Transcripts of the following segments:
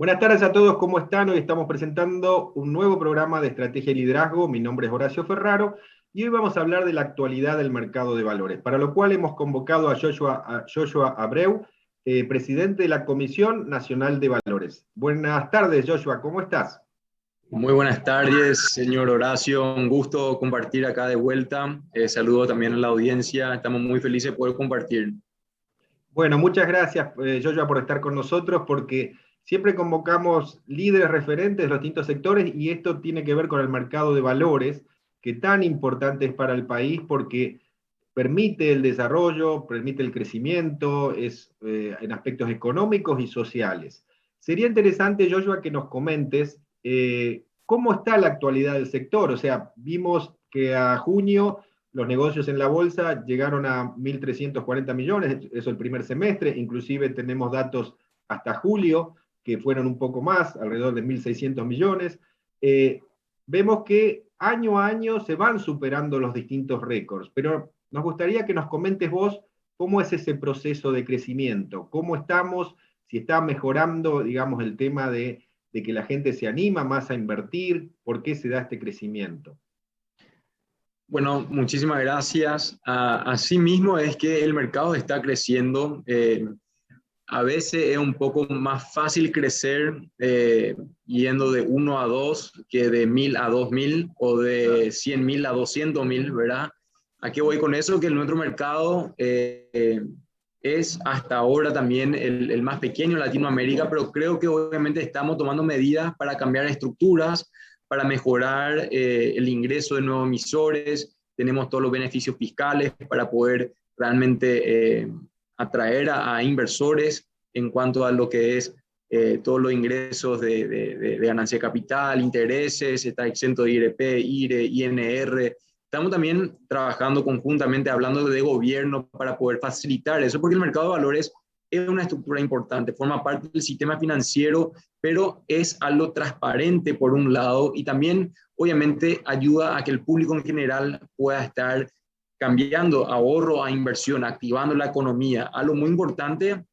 Buenas tardes a todos, ¿cómo están? Hoy estamos presentando un nuevo programa de Estrategia y Liderazgo. Mi nombre es Horacio Ferraro y hoy vamos a hablar de la actualidad del mercado de valores, para lo cual hemos convocado a Joshua Abreu, presidente de la Comisión Nacional de Valores. Buenas tardes, Joshua, ¿cómo estás? Muy buenas tardes, señor Horacio. Un gusto compartir acá de vuelta. Saludo también a la audiencia. Estamos muy felices de poder compartir. Bueno, muchas gracias, Joshua, por estar con nosotros, porque siempre convocamos líderes referentes de los distintos sectores y esto tiene que ver con el mercado de valores, que tan importante es para el país porque permite el desarrollo, permite el crecimiento, en aspectos económicos y sociales. Sería interesante, Joshua, que nos comentes cómo está la actualidad del sector. O sea, vimos que a junio los negocios en la bolsa llegaron a 1.340 millones, eso el primer semestre, inclusive tenemos datos hasta julio, que fueron un poco más, alrededor de 1.600 millones. Vemos que año a año se van superando los distintos récords, pero nos gustaría que nos comentes vos cómo es ese proceso de crecimiento, cómo estamos, si está mejorando, digamos, el tema de que la gente se anima más a invertir, por qué se da este crecimiento. Bueno, muchísimas gracias. Asimismo es que el mercado está creciendo. A veces es un poco más fácil crecer yendo de 1 a 2 que de 1.000 a 2.000 o de 100.000 a 200.000, ¿verdad? ¿A qué voy con eso? Que nuestro mercado es hasta ahora también el más pequeño en Latinoamérica, pero creo que obviamente estamos tomando medidas para cambiar estructuras, para mejorar el ingreso de nuevos emisores. Tenemos todos los beneficios fiscales para poder realmente atraer a inversores en cuanto a lo que es todos los ingresos de ganancia de capital, intereses, está exento de IRP, IRE, INR. Estamos también trabajando conjuntamente, hablando de gobierno para poder facilitar eso, porque el mercado de valores es una estructura importante, forma parte del sistema financiero, pero es algo transparente por un lado y también obviamente ayuda a que el público en general pueda estar cambiando ahorro a inversión, activando la economía, algo muy importante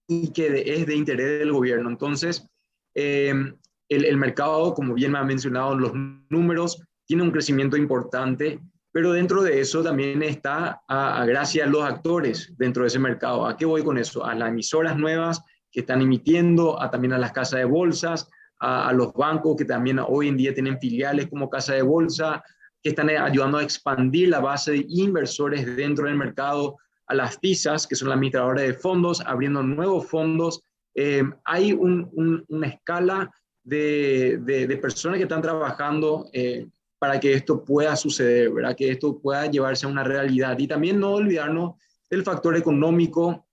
y que es de interés del gobierno. Entonces, el mercado, como bien me ha mencionado, los números, tiene un crecimiento importante, pero dentro de eso también está gracias a los actores dentro de ese mercado. ¿A qué voy con eso? A las emisoras nuevas que están emitiendo, también a las casas de bolsas, a los bancos que también hoy en día tienen filiales como casa de bolsa, que están ayudando a expandir la base de inversores dentro del mercado, a las FISAs, que son las administradoras de fondos, abriendo nuevos fondos. Hay una escala de personas que están trabajando para que esto pueda suceder, ¿verdad? Que esto pueda llevarse a una realidad. Y también no olvidarnos del factor económico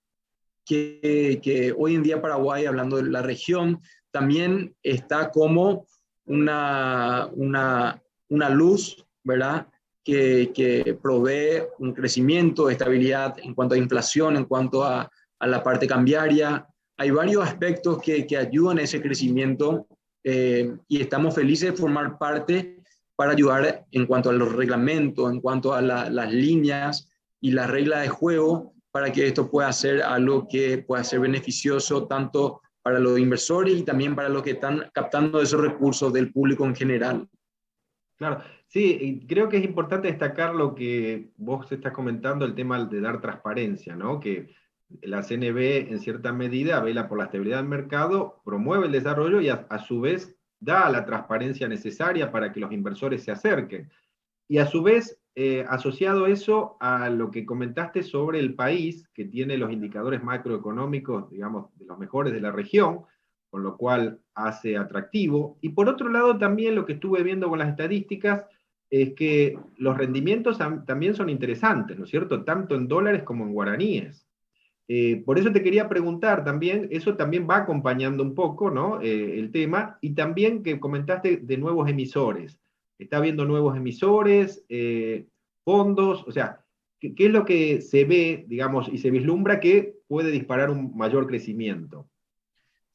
que hoy en día Paraguay, hablando de la región, también está como una luz, ¿verdad? Que provee un crecimiento, estabilidad en cuanto a inflación, en cuanto a la parte cambiaria. Hay varios aspectos que ayudan a ese crecimiento y estamos felices de formar parte para ayudar en cuanto a los reglamentos, en cuanto a las líneas y las reglas de juego, para que esto pueda ser algo que pueda ser beneficioso tanto para los inversores y también para los que están captando esos recursos del público en general. Claro, sí, y creo que es importante destacar lo que vos estás comentando, el tema de dar transparencia, ¿no? Que la CNB en cierta medida vela por la estabilidad del mercado, promueve el desarrollo y a su vez da la transparencia necesaria para que los inversores se acerquen. Y a su vez, asociado eso a lo que comentaste sobre el país, que tiene los indicadores macroeconómicos, digamos, de los mejores de la región, con lo cual hace atractivo. Y por otro lado, también lo que estuve viendo con las estadísticas es que los rendimientos también son interesantes, ¿no es cierto? Tanto en dólares como en guaraníes. Por eso te quería preguntar también, eso también va acompañando un poco, ¿no? El tema, y también que comentaste de nuevos emisores. Está habiendo nuevos emisores, fondos, o sea, ¿qué es lo que se ve, digamos, y se vislumbra que puede disparar un mayor crecimiento?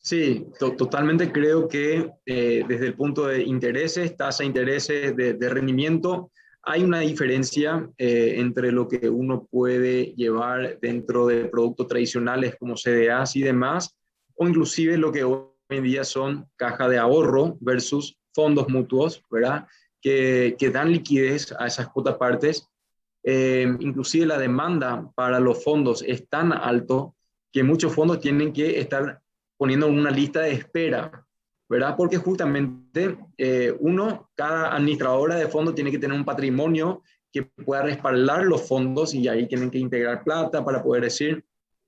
Sí, totalmente creo que desde el punto de intereses, tasa de intereses, de rendimiento, hay una diferencia entre lo que uno puede llevar dentro de productos tradicionales como CDAs y demás, o inclusive lo que hoy en día son caja de ahorro versus fondos mutuos, ¿verdad? Que dan liquidez a esas cuotas partes. Inclusive la demanda para los fondos es tan alto que muchos fondos tienen que estar poniendo una lista de espera, ¿verdad? Porque justamente cada administradora de fondos tiene que tener un patrimonio que pueda respaldar los fondos y ahí tienen que integrar plata para poder decir,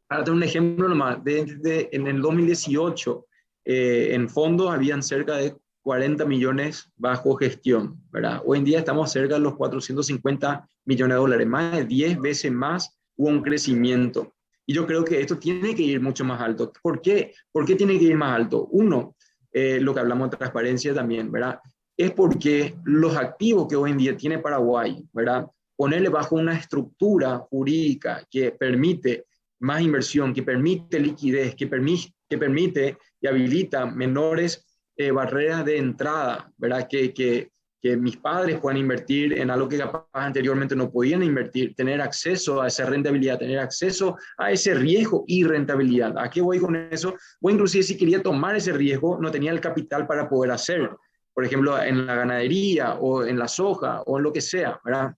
para tener un ejemplo nomás, en el 2018 en fondos habían cerca de 40 millones bajo gestión, ¿verdad? Hoy en día estamos cerca de los 450 millones de dólares, más de 10 veces más hubo un crecimiento. Y yo creo que esto tiene que ir mucho más alto. ¿Por qué? ¿Por qué tiene que ir más alto? Uno, lo que hablamos de transparencia también, ¿verdad? Es porque los activos que hoy en día tiene Paraguay, ¿verdad? Ponerle bajo una estructura jurídica que permite más inversión, que permite liquidez, que permite y habilita menores barreras de entrada, ¿verdad? Que mis padres puedan invertir en algo que capaz anteriormente no podían invertir, tener acceso a esa rentabilidad, tener acceso a ese riesgo y rentabilidad. ¿A qué voy con eso? O inclusive si quería tomar ese riesgo, no tenía el capital para poder hacer, por ejemplo, en la ganadería o en la soja o en lo que sea, ¿verdad?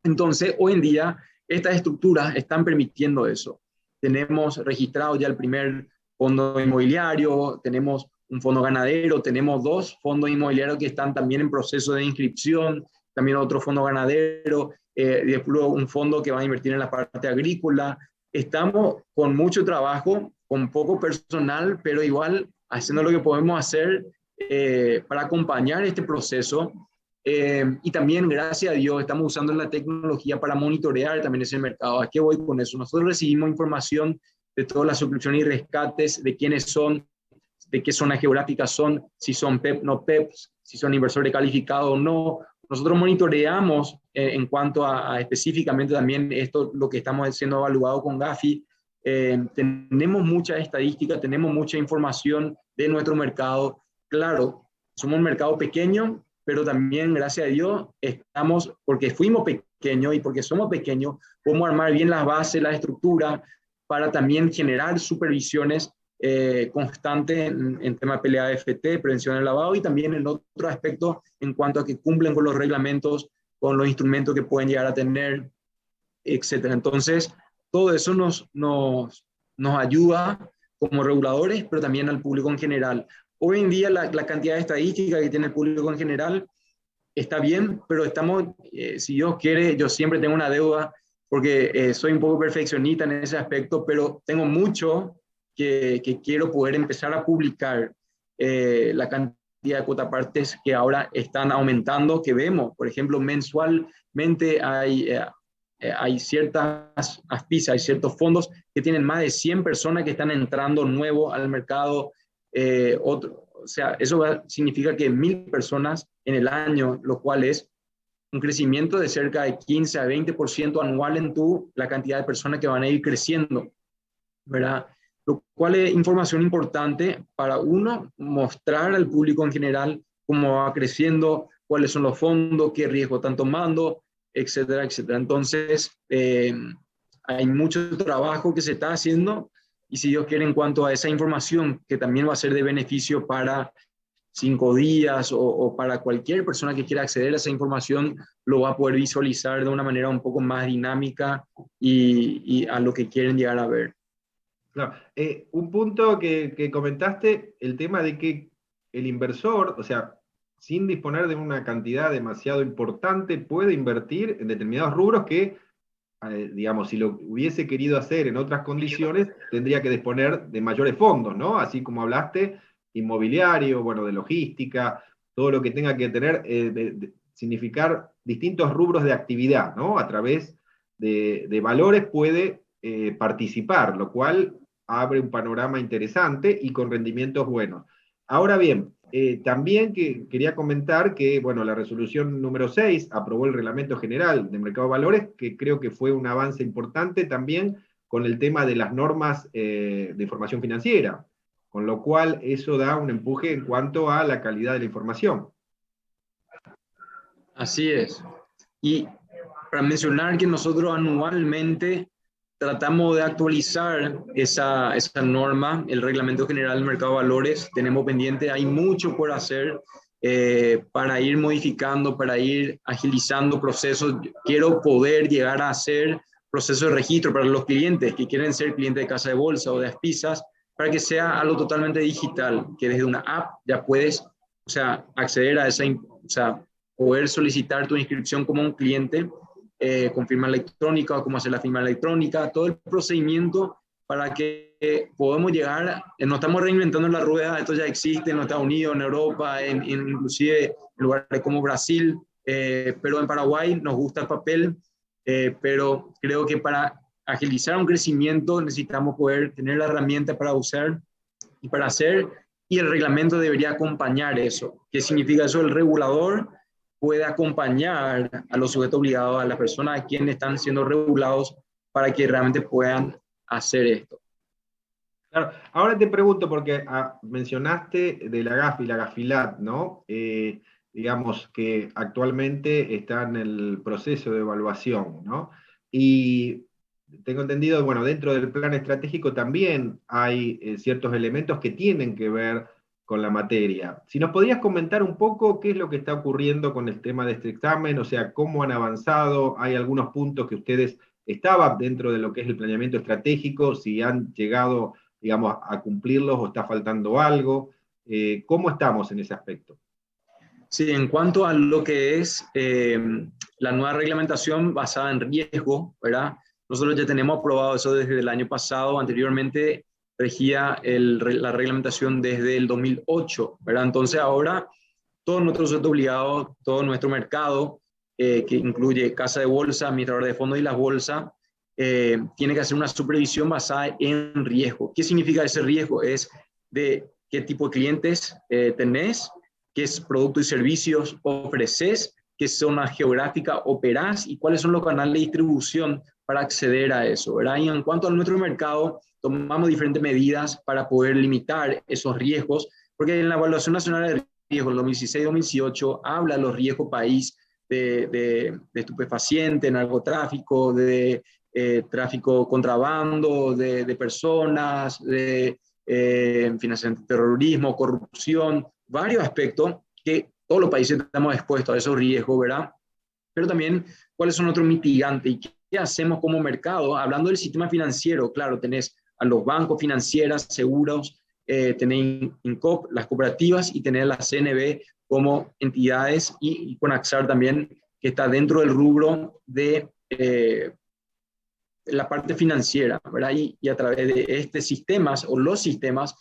Entonces, hoy en día, estas estructuras están permitiendo eso. Tenemos registrado ya el primer fondo inmobiliario, tenemos un fondo ganadero, tenemos 2 fondos inmobiliarios que están también en proceso de inscripción, también otro fondo ganadero, después un fondo que va a invertir en la parte agrícola. Estamos con mucho trabajo, con poco personal, pero igual haciendo lo que podemos hacer para acompañar este proceso. Y también, gracias a Dios, estamos usando la tecnología para monitorear también ese mercado. ¿A qué voy con eso? Nosotros recibimos información de todas las suscripciones y rescates, de quiénes son, de qué zonas geográficas son, si son PEP, no PEPs, si son inversores calificados o no. Nosotros monitoreamos en cuanto a específicamente también esto, lo que estamos siendo evaluado con Gafi. Tenemos mucha estadística, tenemos mucha información de nuestro mercado. Claro, somos un mercado pequeño, pero también, gracias a Dios, estamos, porque fuimos pequeños y porque somos pequeños, podemos armar bien las bases, la estructura, para también generar supervisiones constantes en tema de pelea de FT, prevención del lavado y también en otro aspecto en cuanto a que cumplen con los reglamentos, con los instrumentos que pueden llegar a tener, etcétera. Entonces, todo eso nos ayuda como reguladores, pero también al público en general. Hoy en día la cantidad de estadística que tiene el público en general está bien, pero estamos, si Dios quiere, yo siempre tengo una deuda porque soy un poco perfeccionista en ese aspecto, pero tengo mucho que quiero poder empezar a publicar la cantidad de cuotapartes que ahora están aumentando, que vemos, por ejemplo, mensualmente hay ciertas AFPIs, hay ciertos fondos que tienen más de 100 personas que están entrando nuevo al mercado. O sea, eso significa que 1.000 personas en el año, lo cual es un crecimiento de cerca de 15 a 20% anual en la cantidad de personas que van a ir creciendo, ¿verdad? Lo cual es información importante para uno, mostrar al público en general cómo va creciendo, cuáles son los fondos, qué riesgo están tomando, etcétera, etcétera. Entonces, hay mucho trabajo que se está haciendo y si Dios quiere en cuanto a esa información que también va a ser de beneficio para 5 días o para cualquier persona que quiera acceder a esa información, lo va a poder visualizar de una manera un poco más dinámica y a lo que quieren llegar a ver. Claro. Un punto que comentaste, el tema de que el inversor, o sea, sin disponer de una cantidad demasiado importante, puede invertir en determinados rubros que, digamos, si lo hubiese querido hacer en otras condiciones, tendría que disponer de mayores fondos, ¿no? Así como hablaste, inmobiliario, bueno, de logística, todo lo que tenga que tener, significar distintos rubros de actividad, ¿no? A través de valores puede participar, lo cual abre un panorama interesante y con rendimientos buenos. Ahora bien, también quería comentar que, bueno, la resolución número 6 aprobó el Reglamento General de Mercado de Valores, que creo que fue un avance importante también con el tema de las normas de información financiera, con lo cual eso da un empuje en cuanto a la calidad de la información. Así es. Y para mencionar que nosotros anualmente tratamos de actualizar esa norma, el Reglamento General del Mercado de Valores. Tenemos pendiente, hay mucho por hacer para ir modificando, para ir agilizando procesos. Quiero poder llegar a hacer procesos de registro para los clientes que quieren ser clientes de casa de bolsa o de Aspizas, para que sea algo totalmente digital, que desde una app ya puedes, o sea, acceder a esa, o sea, poder solicitar tu inscripción como un cliente con firma electrónica, cómo hacer la firma electrónica, todo el procedimiento para que podamos llegar, no estamos reinventando la rueda, esto ya existe en Estados Unidos, en Europa, inclusive en lugares como Brasil, pero en Paraguay nos gusta el papel, pero creo que para agilizar un crecimiento necesitamos poder tener la herramienta para usar y para hacer, y el reglamento debería acompañar eso. ¿Qué significa eso? El regulador puede acompañar a los sujetos obligados, a las personas a quienes están siendo regulados, para que realmente puedan hacer esto. Claro. Ahora te pregunto, porque mencionaste de la GAFI, la GAFILAT, ¿no? Digamos que actualmente está en el proceso de evaluación, ¿no? Y tengo entendido, bueno, dentro del plan estratégico también hay ciertos elementos que tienen que ver con la materia. Si nos podrías comentar un poco qué es lo que está ocurriendo con el tema de este examen, o sea, cómo han avanzado, hay algunos puntos que ustedes estaban dentro de lo que es el planeamiento estratégico, si han llegado, digamos, a cumplirlos o está faltando algo. ¿Cómo estamos en ese aspecto? Sí, en cuanto a lo que es la nueva reglamentación basada en riesgo, ¿verdad? Nosotros ya tenemos aprobado eso desde el año pasado. Anteriormente regía la reglamentación desde el 2008, ¿verdad? Entonces ahora todos nuestros sujetos obligados, todo nuestro mercado, que incluye casa de bolsa, administrador de fondos y las bolsas, tiene que hacer una supervisión basada en riesgo. ¿Qué significa ese riesgo? Es de qué tipo de clientes tenés, qué productos y servicios ofreces, qué zona geográfica operás y cuáles son los canales de distribución para acceder a eso, ¿verdad? Y en cuanto a nuestro mercado, tomamos diferentes medidas para poder limitar esos riesgos, porque en la Evaluación Nacional de Riesgos, 2016-2018, habla de los riesgos país de estupefacientes, narcotráfico, de tráfico contrabando, de personas, de financiamiento de terrorismo, corrupción, varios aspectos que todos los países estamos expuestos a esos riesgos, ¿verdad? Pero también cuáles son otros mitigantes y qué hacemos como mercado. Hablando del sistema financiero, claro, tenés a los bancos, financieras, seguros, tenés INCOP, las cooperativas, y tenés la CNB como entidades, y con AXAR también, que está dentro del rubro de la parte financiera, ¿verdad? Y a través de estos sistemas o los sistemas,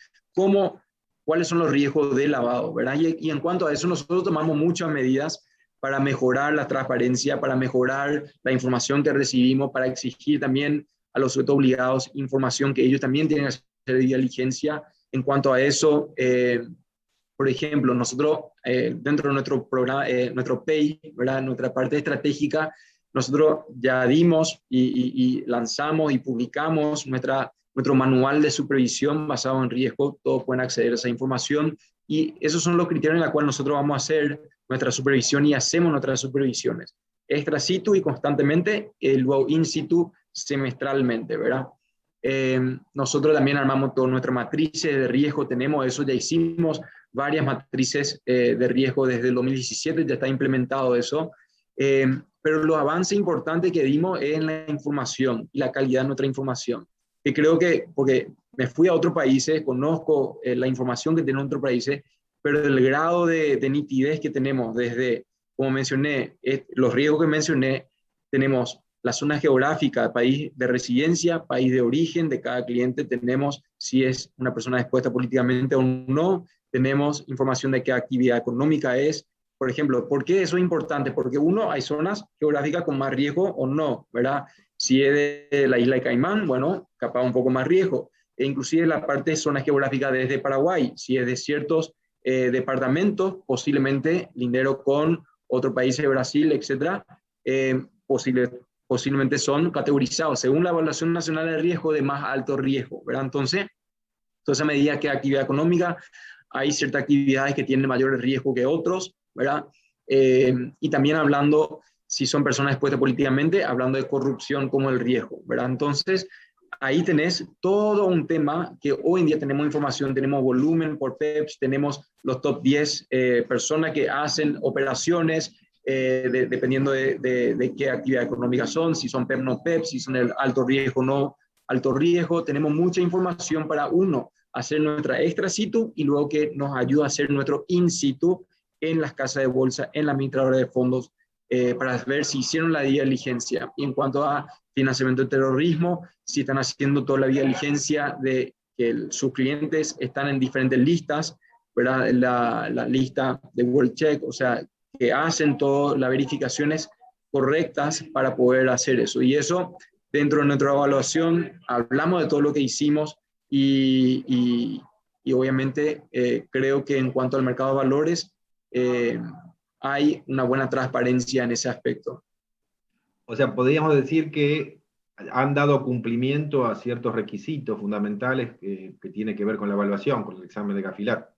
cuáles son los riesgos de lavado, ¿verdad? Y en cuanto a eso, nosotros tomamos muchas medidas para mejorar la transparencia, para mejorar la información que recibimos, para exigir también a los sujetos obligados información que ellos también tienen que hacer de diligencia. En cuanto a eso, por ejemplo, nosotros dentro de nuestro programa, nuestro PEI, ¿verdad? Nuestra parte estratégica, nosotros ya dimos y lanzamos y publicamos nuestro manual de supervisión basado en riesgo. Todos pueden acceder a esa información y esos son los criterios en los cuales nosotros vamos a hacer nuestra supervisión y hacemos nuestras supervisiones. Extra situ y constantemente, luego in situ semestralmente, ¿verdad? Nosotros también armamos todas nuestras matrices de riesgo, tenemos eso, ya hicimos varias matrices de riesgo desde el 2017, ya está implementado eso. Pero los avances importantes que dimos es en la información y la calidad de nuestra información. Que creo que, porque me fui a otros países, conozco la información que tienen otros países, pero el grado de nitidez que tenemos desde, como mencioné, los riesgos que mencioné, tenemos la zona geográfica, país de residencia, país de origen de cada cliente, tenemos si es una persona expuesta políticamente o no, tenemos información de qué actividad económica es. Por ejemplo, ¿por qué eso es importante? Porque hay zonas geográficas con más riesgo o no, ¿verdad? Si es de la isla de Caimán, bueno, capaz un poco más riesgo. E inclusive la parte de zona geográfica desde Paraguay, si es de ciertos departamentos, posiblemente lindero con otro país de Brasil, etcétera, posiblemente son categorizados según la Evaluación Nacional de Riesgo de más alto riesgo, ¿verdad? Entonces, a medida que actividad económica, hay ciertas actividades que tienen mayor riesgo que otros, ¿verdad? Y también hablando si son personas expuestas políticamente, hablando de corrupción como el riesgo, ¿verdad? Entonces, ahí tenés todo un tema que hoy en día tenemos información, tenemos volumen por PEPs, tenemos los top 10 personas que hacen operaciones, dependiendo de qué actividad económica son, si son PEP no PEP, si son el alto riesgo no alto riesgo. Tenemos mucha información para uno hacer nuestra extra situ y luego que nos ayuda a hacer nuestro in situ en las casas de bolsa, en la administradora de fondos, para ver si hicieron la diligencia. Y en cuanto a financiamiento de terrorismo, si están haciendo toda la diligencia de que sus clientes están en diferentes listas, ¿verdad? La lista de World Check, o sea, que hacen todas las verificaciones correctas para poder hacer eso. Y eso, dentro de nuestra evaluación, hablamos de todo lo que hicimos y obviamente creo que en cuanto al mercado de valores, hay una buena transparencia en ese aspecto. O sea, podríamos decir que han dado cumplimiento a ciertos requisitos fundamentales que tiene que ver con la evaluación, con el examen de Gafilat.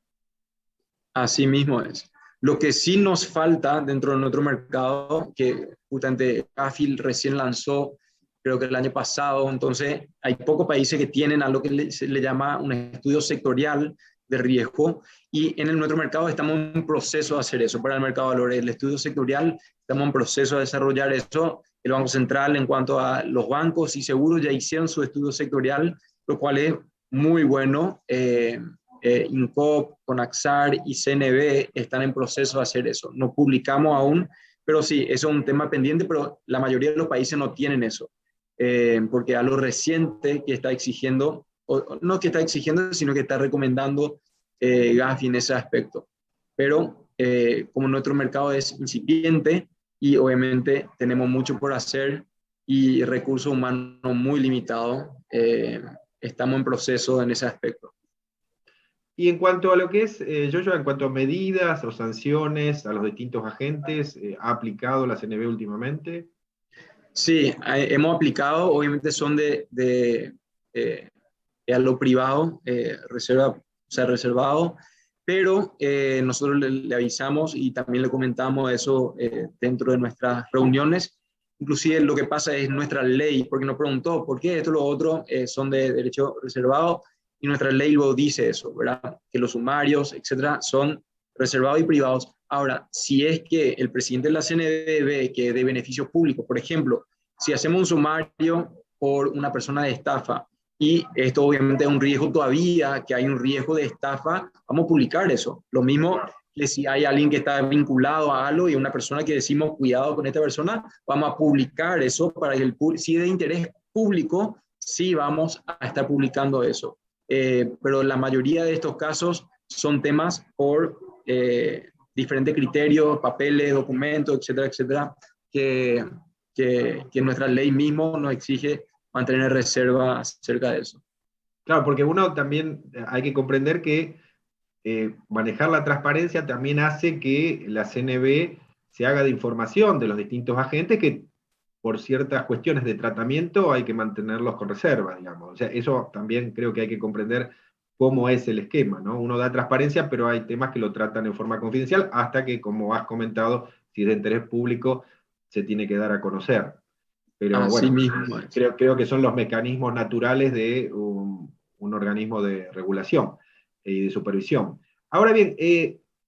Así mismo es. Lo que sí nos falta dentro de nuestro mercado, que justamente Gafil recién lanzó, creo que el año pasado, entonces hay pocos países que tienen algo que se le llama un estudio sectorial de riesgo, y en nuestro mercado estamos en proceso de hacer eso. Para el mercado de valores, el estudio sectorial, estamos en proceso de desarrollar eso. El Banco Central, en cuanto a los bancos y seguros, ya hicieron su estudio sectorial, lo cual es muy bueno. INCOP, CONAXAR y CNB están en proceso de hacer eso. No publicamos aún, pero sí, eso es un tema pendiente, pero la mayoría de los países no tienen eso, porque a lo reciente que está exigiendo, o no que está exigiendo, sino que está recomendando Gafi en ese aspecto. Pero como nuestro mercado es incipiente y obviamente tenemos mucho por hacer y recursos humanos muy limitados, estamos en proceso en ese aspecto. Y en cuanto a lo que es, Joshua, en cuanto a medidas o sanciones a los distintos agentes, ¿ha aplicado la CNB últimamente? Sí, hemos aplicado, obviamente son a lo privado, o sea, reservado, pero nosotros le avisamos y también le comentamos eso dentro de nuestras reuniones. Inclusive lo que pasa es nuestra ley, porque nos preguntó por qué esto y lo otro son de derecho reservado, y nuestra ley lo dice eso, ¿verdad? Que los sumarios, etcétera, son reservados y privados. Ahora, si es que el presidente de la CNB ve que de beneficio público, por ejemplo, si hacemos un sumario por una persona de estafa, y esto obviamente es un riesgo todavía, que hay un riesgo de estafa, vamos a publicar eso. Lo mismo que si hay alguien que está vinculado a algo y una persona que decimos cuidado con esta persona, vamos a publicar eso para que si es de interés público, sí vamos a estar publicando eso. Pero la mayoría de estos casos son temas por diferentes criterios, papeles, documentos, etcétera, etcétera, que nuestra ley mismo nos exige mantener reserva acerca de eso. Claro, porque uno también hay que comprender que manejar la transparencia también hace que la CNB se haga de información de los distintos agentes que por ciertas cuestiones de tratamiento hay que mantenerlos con reserva, digamos. O sea, eso también creo que hay que comprender cómo es el esquema, ¿no? Uno da transparencia, pero hay temas que lo tratan en forma confidencial hasta que, como has comentado, si es de interés público, se tiene que dar a conocer. Pero Así bueno, mismo es. creo que son los mecanismos naturales de un organismo de regulación y de supervisión. Ahora bien,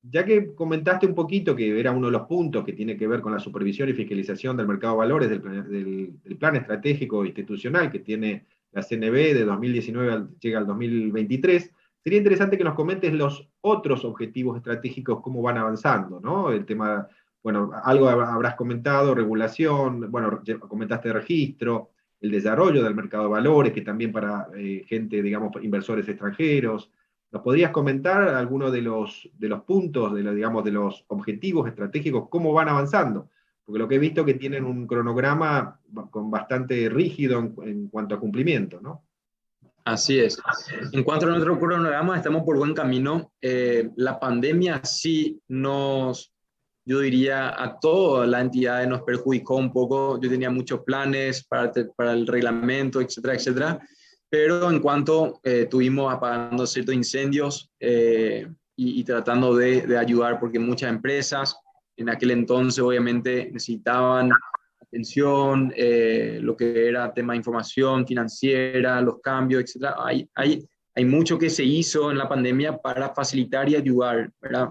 ya que comentaste un poquito que era uno de los puntos que tiene que ver con la supervisión y fiscalización del mercado de valores del plan estratégico institucional que tiene la CNB de 2019 llega al 2023, sería interesante que nos comentes los otros objetivos estratégicos, cómo van avanzando, ¿no? El tema, bueno, algo habrás comentado, regulación, bueno, comentaste registro, el desarrollo del mercado de valores, que también para gente, digamos, inversores extranjeros. ¿Nos podrías comentar algunos de los puntos, digamos, de los objetivos estratégicos, cómo van avanzando? Porque lo que he visto es que tienen un cronograma bastante rígido en cuanto a cumplimiento, ¿no? Así es. En cuanto a nuestro cronograma, estamos por buen camino. La pandemia sí yo diría, a toda la entidad nos perjudicó un poco. Yo tenía muchos planes para el reglamento, etcétera, etcétera. Pero en cuanto tuvimos apagando ciertos incendios y tratando de ayudar, porque muchas empresas en aquel entonces obviamente necesitaban atención, lo que era tema de información financiera, los cambios, etc. Hay mucho que se hizo en la pandemia para facilitar y ayudar, ¿verdad?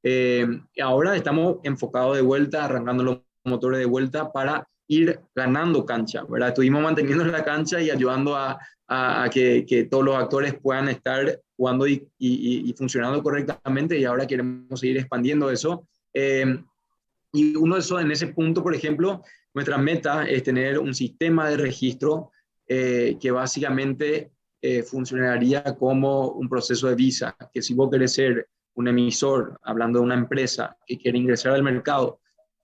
Eh, Ahora estamos enfocados de vuelta, arrancando los motores de vuelta para ir ganando cancha, ¿verdad? Estuvimos manteniendo la cancha y ayudando a que todos los actores puedan estar jugando y funcionando correctamente, y ahora queremos seguir expandiendo eso. Y uno de esos, en ese punto, por ejemplo, nuestra meta es tener un sistema de registro que básicamente funcionaría como un proceso de visa, que si vos querés ser un emisor, hablando de una empresa que quiere ingresar al mercado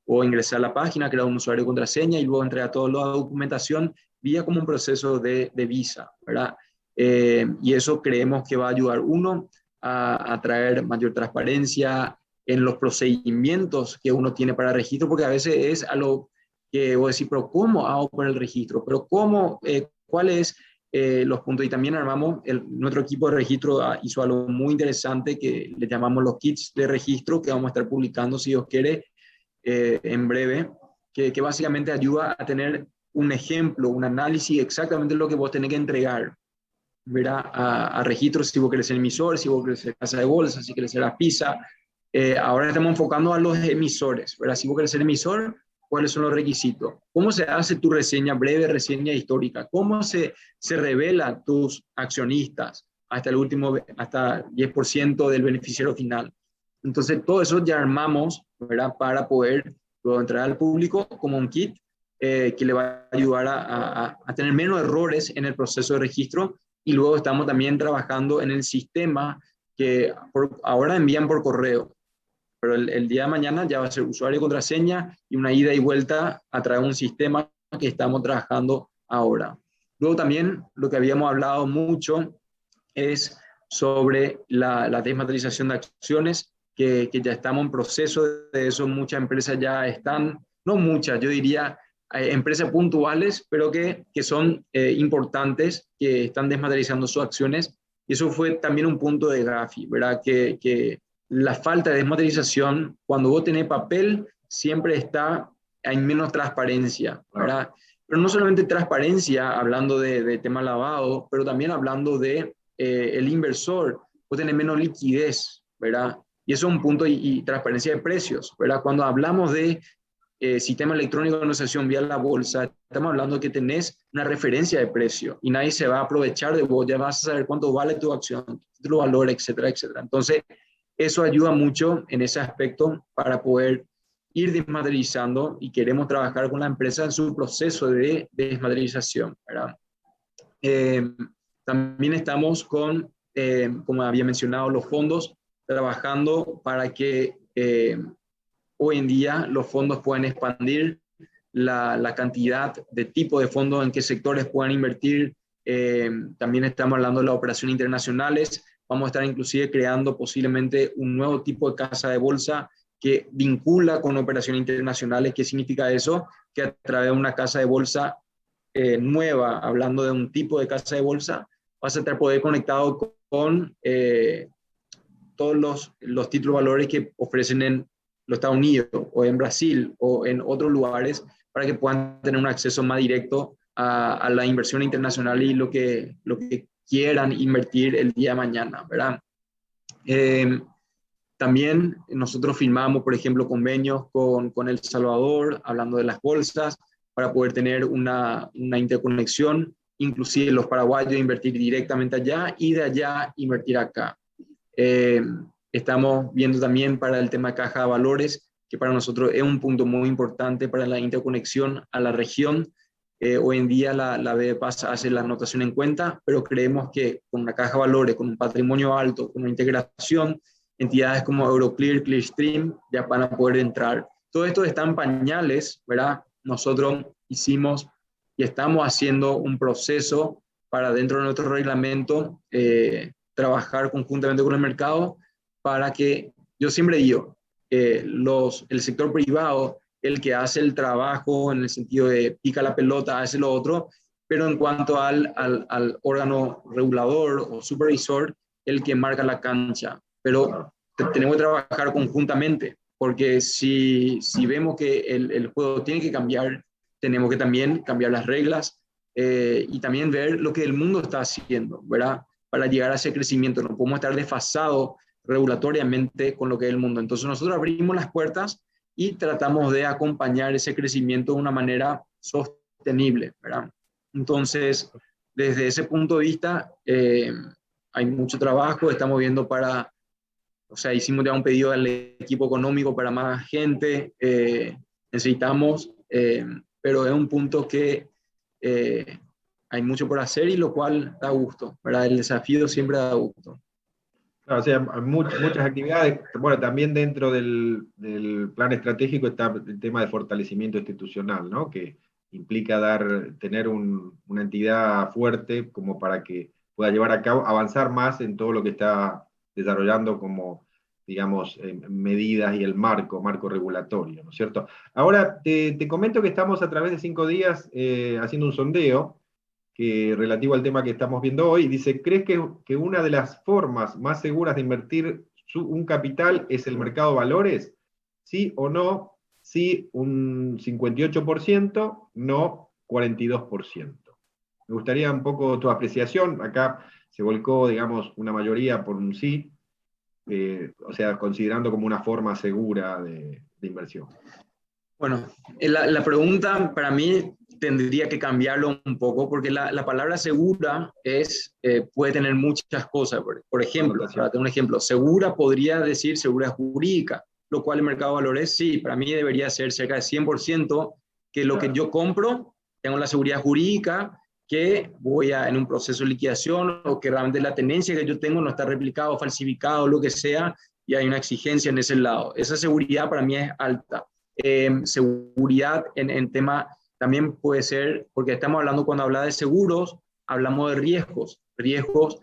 o ingresar a la página, crear un usuario y contraseña y luego entregar toda la documentación vía como un proceso de visa, ¿verdad? Y eso creemos que va a ayudar, uno, a traer mayor transparencia en los procedimientos que uno tiene para registro, porque a veces es a lo que vos decís, pero ¿cómo hago para el registro? ¿Pero cómo? ¿Cuáles los puntos? Y también armamos, nuestro equipo de registro hizo algo muy interesante que le llamamos los kits de registro, que vamos a estar publicando, si Dios quiere, en breve, que básicamente ayuda a tener un ejemplo, un análisis exactamente de lo que vos tenés que entregar, ¿verdad? A registros, si vos querés ser emisor, si vos querés ser casa de bolsa, si querés ser la PISA. Ahora estamos enfocando a los emisores, ¿verdad? Si vos querés ser emisor, ¿cuáles son los requisitos? ¿Cómo se hace tu reseña breve, reseña histórica? ¿Cómo se revela tus accionistas hasta el último, hasta 10% del beneficiario final? Entonces, todo eso ya armamos, ¿verdad? Para poder luego entrar al público como un kit que le va a ayudar a tener menos errores en el proceso de registro. Y luego estamos también trabajando en el sistema que ahora envían por correo, pero el día de mañana ya va a ser usuario y contraseña y una ida y vuelta a través de un sistema que estamos trabajando ahora. Luego también lo que habíamos hablado mucho es sobre la desmaterialización de acciones, que ya estamos en proceso de eso. Muchas empresas ya están, no muchas, yo diría empresas puntuales, pero que son importantes, que están desmaterializando sus acciones. Y eso fue también un punto de Gafi, ¿verdad? Que la falta de desmaterialización, cuando vos tenés papel, siempre hay menos transparencia, ¿verdad? Pero no solamente transparencia, hablando de tema lavado, pero también hablando de el inversor, vos tenés menos liquidez, ¿verdad? Y eso es un punto, y transparencia de precios, ¿verdad? Cuando hablamos de sistema electrónico de negociación vía la bolsa, estamos hablando de que tenés una referencia de precio y nadie se va a aprovechar de vos, ya vas a saber cuánto vale tu acción, tu valor, etcétera, etcétera. Entonces, eso ayuda mucho en ese aspecto para poder ir desmaterializando, y queremos trabajar con la empresa en su proceso de desmaterialización, ¿verdad? También estamos con, como había mencionado, los fondos, trabajando para que hoy en día los fondos puedan expandir la cantidad de tipo de fondos, en qué sectores puedan invertir. También estamos hablando de las operaciones internacionales. Vamos a estar inclusive creando posiblemente un nuevo tipo de casa de bolsa que vincula con operaciones internacionales. ¿Qué significa eso? Que a través de una casa de bolsa nueva, hablando de un tipo de casa de bolsa, vas a estar poder conectado con todos los títulos valores que ofrecen en los Estados Unidos o en Brasil o en otros lugares, para que puedan tener un acceso más directo a la inversión internacional y lo que quieran invertir el día de mañana, ¿verdad? También nosotros firmamos, por ejemplo, convenios con El Salvador, hablando de las bolsas, para poder tener una interconexión, inclusive los paraguayos invertir directamente allá y de allá invertir acá. Estamos viendo también para el tema de caja de valores, que para nosotros es un punto muy importante para la interconexión a la región. Hoy en día la BDPAS hace la anotación en cuenta, pero creemos que con una caja de valores, con un patrimonio alto, con una integración, entidades como Euroclear, Clearstream ya van a poder entrar. Todo esto está en pañales, ¿verdad? Nosotros hicimos y estamos haciendo un proceso para, dentro de nuestro reglamento, trabajar conjuntamente con el mercado para que, yo siempre digo, el sector privado, el que hace el trabajo en el sentido de pica la pelota, hace lo otro, pero en cuanto al órgano regulador o supervisor, el que marca la cancha. Pero tenemos que trabajar conjuntamente, porque si vemos que el juego tiene que cambiar, tenemos que también cambiar las reglas y también ver lo que el mundo está haciendo, ¿verdad? Para llegar a ese crecimiento. No podemos estar desfasados regulatoriamente con lo que es el mundo. Entonces nosotros abrimos las puertas y tratamos de acompañar ese crecimiento de una manera sostenible, ¿verdad? Entonces, desde ese punto de vista, hay mucho trabajo, estamos viendo o sea, hicimos ya un pedido al equipo económico para más gente, necesitamos, pero es un punto que hay mucho por hacer y lo cual da gusto, ¿verdad? El desafío siempre da gusto. Claro, o sea, hay muchas actividades. Bueno, también dentro del plan estratégico está el tema de fortalecimiento institucional, ¿no? Que implica tener una entidad fuerte como para que pueda llevar a cabo, avanzar más en todo lo que está desarrollando como, digamos, medidas y el marco regulatorio, ¿no es cierto? Ahora, te comento que estamos a través de 5 días haciendo un sondeo relativo al tema que estamos viendo hoy, dice, ¿crees que una de las formas más seguras de invertir un capital es el mercado de valores? ¿Sí o no? Sí, un 58%, no 42%. Me gustaría un poco tu apreciación. Acá se volcó, digamos, una mayoría por un sí, o sea, considerando como una forma segura de inversión. Bueno, la pregunta para mí tendría que cambiarlo un poco porque la palabra segura puede tener muchas cosas. Por ejemplo, para tener un ejemplo, segura podría decir segura jurídica, lo cual el mercado de valores sí, para mí debería ser cerca de 100% que lo que yo compro, tengo la seguridad jurídica, que voy en un proceso de liquidación o que realmente la tenencia que yo tengo no está replicado, falsificado, lo que sea, y hay una exigencia en ese lado. Esa seguridad para mí es alta. Seguridad en tema también puede ser, porque estamos hablando cuando habla de seguros, hablamos de riesgos,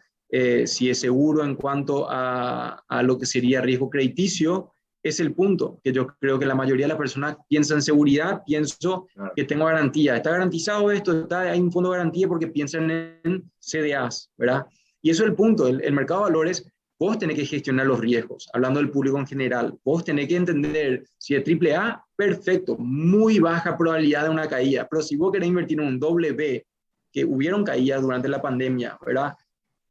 si es seguro en cuanto a lo que sería riesgo crediticio, es el punto, que yo creo que la mayoría de las personas piensan en seguridad, pienso que tengo garantía, está garantizado esto, hay un fondo de garantía porque piensan en CDAs, ¿verdad? Y eso es el punto, el mercado de valores. Vos tenés que gestionar los riesgos, hablando del público en general. Vos tenés que entender si es triple A, perfecto, muy baja probabilidad de una caída. Pero si vos querés invertir en un doble B, que hubieron caídas durante la pandemia, ¿verdad?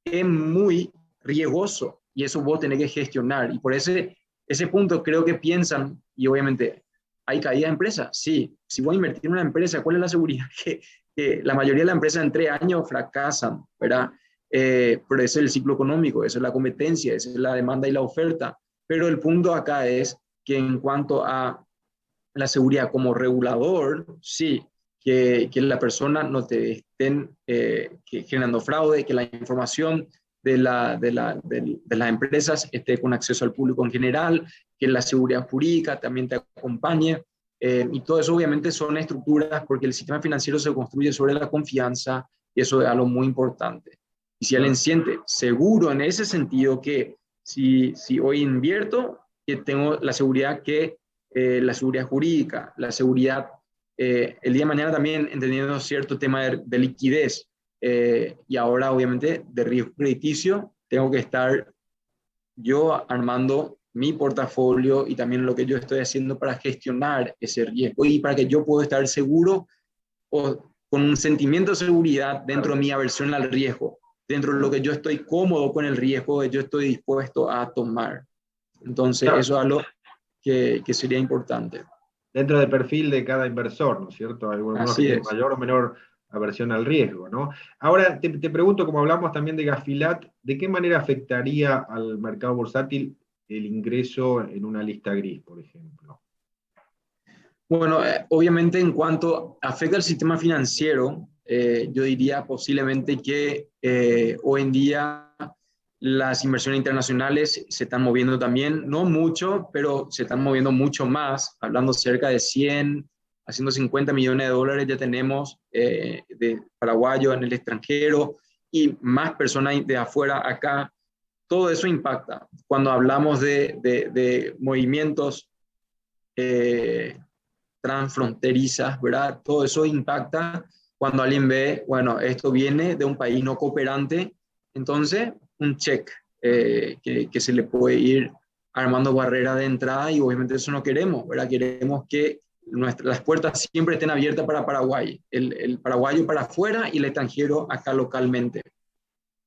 Es muy riesgoso y eso vos tenés que gestionar. Y por ese punto creo que piensan, y obviamente, ¿hay caídas de empresas? Sí. Si vos invertir en una empresa, ¿cuál es la seguridad? Que la mayoría de las empresas en 3 años fracasan, ¿verdad? Pero ese es el ciclo económico, esa es la competencia, esa es la demanda y la oferta. Pero el punto acá es que en cuanto a la seguridad como regulador, sí, que la persona no te estén generando fraude, que la información de las empresas esté con acceso al público en general, que la seguridad jurídica también te acompañe. Y todo eso obviamente son estructuras porque el sistema financiero se construye sobre la confianza y eso es algo muy importante. Y si alguien siente seguro en ese sentido que si hoy invierto, que tengo la seguridad la seguridad jurídica, la seguridad, el día de mañana también entendiendo cierto tema de liquidez y ahora obviamente de riesgo crediticio, tengo que estar yo armando mi portafolio y también lo que yo estoy haciendo para gestionar ese riesgo y para que yo pueda estar seguro o con un sentimiento de seguridad dentro de mi aversión al riesgo, dentro de lo que yo estoy cómodo con el riesgo que yo estoy dispuesto a tomar. Entonces, eso es algo que sería importante. Dentro del perfil de cada inversor, ¿no es cierto? Hay algunos que tienen mayor o menor aversión al riesgo, ¿no? Ahora, te pregunto, como hablamos también de Gafilat, ¿de qué manera afectaría al mercado bursátil el ingreso en una lista gris, por ejemplo? Bueno, obviamente en cuanto afecta al sistema financiero, yo diría posiblemente que hoy en día las inversiones internacionales se están moviendo también, no mucho, pero se están moviendo mucho más, hablando cerca de 100, haciendo 50 millones de dólares ya tenemos de paraguayos en el extranjero y más personas de afuera acá. Todo eso impacta. Cuando hablamos de movimientos transfronterizas, ¿verdad? Todo eso impacta cuando alguien ve, bueno, esto viene de un país no cooperante, entonces un check que se le puede ir armando barreras de entrada y obviamente eso no queremos, ¿verdad? Queremos que las puertas siempre estén abiertas para Paraguay, el paraguayo para afuera y el extranjero acá localmente.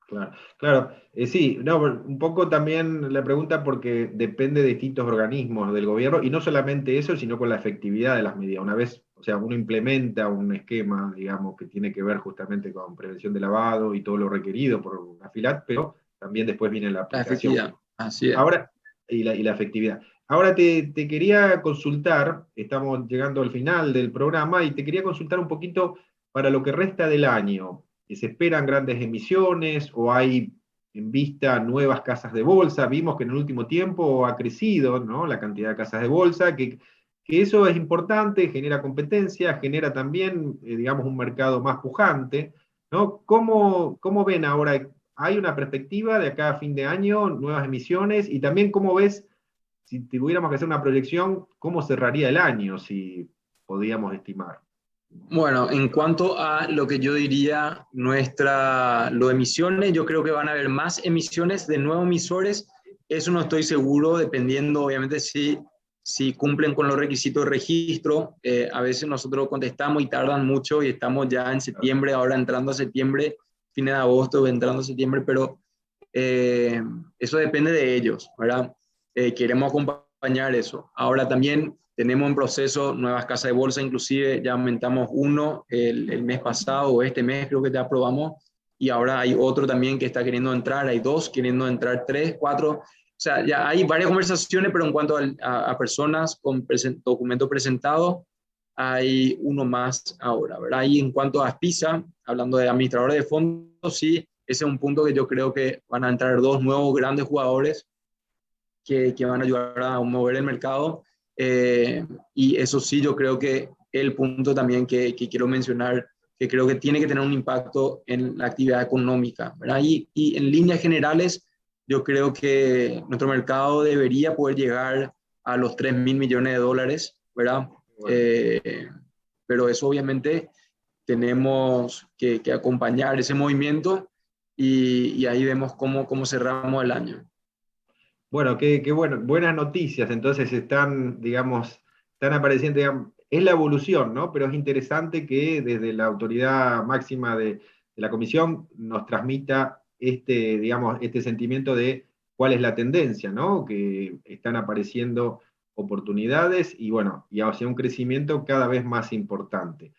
Claro, claro. Sí, no, un poco también la pregunta porque depende de distintos organismos del gobierno y no solamente eso, sino con la efectividad de las medidas. Una vez, o sea, uno implementa un esquema, digamos, que tiene que ver justamente con prevención de lavado y todo lo requerido por una FILAT, pero también después viene la La aplicación. efectividad, así es. Ahora, y la efectividad. Ahora te quería consultar, estamos llegando al final del programa, y te quería consultar un poquito para lo que resta del año. ¿Se esperan grandes emisiones o hay en vista nuevas casas de bolsa? Vimos que en el último tiempo ha crecido, ¿no?, la cantidad de casas de bolsa, que eso es importante, genera competencia, genera también, digamos, un mercado más pujante, ¿no? ¿Cómo ven ahora? ¿Hay una perspectiva de acá a fin de año, nuevas emisiones? Y también, ¿cómo ves, si tuviéramos que hacer una proyección, cómo cerraría el año, si podíamos estimar? Bueno, en cuanto a lo que yo diría, lo de emisiones, yo creo que van a haber más emisiones de nuevos emisores. Eso no estoy seguro, dependiendo, obviamente, si cumplen con los requisitos de registro. A veces nosotros contestamos y tardan mucho y estamos ya en septiembre, ahora entrando a septiembre, fines de agosto, entrando a septiembre, pero eso depende de ellos, ¿verdad? Queremos acompañar eso. Ahora también tenemos en proceso nuevas casas de bolsa, inclusive ya aumentamos uno el mes pasado o este mes creo que ya aprobamos y ahora hay otro también que está queriendo entrar, hay dos queriendo entrar, tres, cuatro. O sea, ya hay varias conversaciones, pero en cuanto a personas con documento presentado, hay uno más ahora, ¿verdad? Y en cuanto a PISA, hablando de administradores de fondos, sí, ese es un punto que yo creo que van a entrar dos nuevos grandes jugadores que van a ayudar a mover el mercado. Y eso sí, yo creo que el punto también que quiero mencionar, que creo que tiene que tener un impacto en la actividad económica, ¿verdad? Y en líneas generales, yo creo que nuestro mercado debería poder llegar a los 3.000 millones de dólares, ¿verdad? Bueno. Eh, pero eso obviamente tenemos que acompañar ese movimiento y ahí vemos cómo cerramos el año. Bueno, qué bueno, buenas noticias. Entonces están, digamos, están apareciendo, digamos, es la evolución, ¿no? Pero es interesante que desde la autoridad máxima de la comisión nos transmita este, digamos, este sentimiento de cuál es la tendencia, ¿no? Que están apareciendo oportunidades y bueno, y hacia un crecimiento cada vez más importante.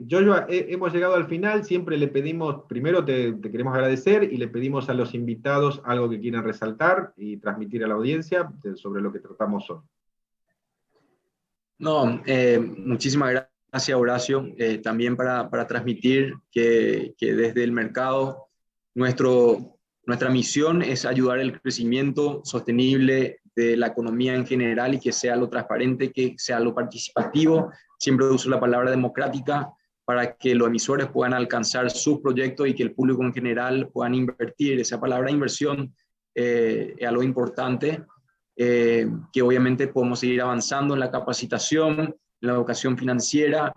Joshua, hemos llegado al final, siempre le pedimos, primero te queremos agradecer y le pedimos a los invitados algo que quieran resaltar y transmitir a la audiencia sobre lo que tratamos hoy. No, muchísimas gracias, Horacio. También para transmitir que desde el mercado nuestra misión es ayudar el crecimiento sostenible de la economía en general y que sea lo transparente, que sea lo participativo. Siempre uso la palabra democrática para que los emisores puedan alcanzar sus proyectos y que el público en general puedan invertir. Esa palabra inversión es algo importante, que obviamente podemos seguir avanzando en la capacitación, en la educación financiera,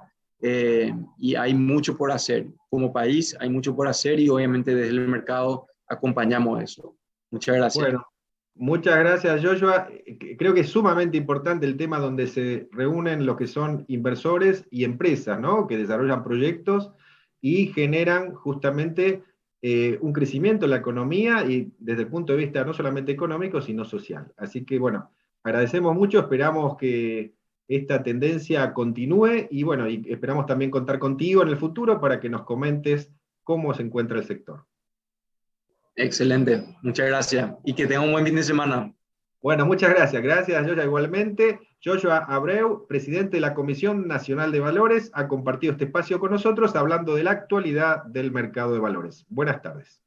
y hay mucho por hacer. Como país hay mucho por hacer y obviamente desde el mercado acompañamos eso. Muchas gracias. Bueno, muchas gracias, Joshua. Creo que es sumamente importante el tema donde se reúnen lo que son inversores y empresas, ¿no? Que desarrollan proyectos y generan justamente un crecimiento en la economía y desde el punto de vista no solamente económico, sino social. Así que, bueno, agradecemos mucho, esperamos que esta tendencia continúe y, bueno, y esperamos también contar contigo en el futuro para que nos comentes cómo se encuentra el sector. Excelente, muchas gracias y que tengan un buen fin de semana. Bueno, muchas gracias. Gracias, Joshua, igualmente. Joshua Abreu, presidente de la Comisión Nacional de Valores, ha compartido este espacio con nosotros hablando de la actualidad del mercado de valores. Buenas tardes.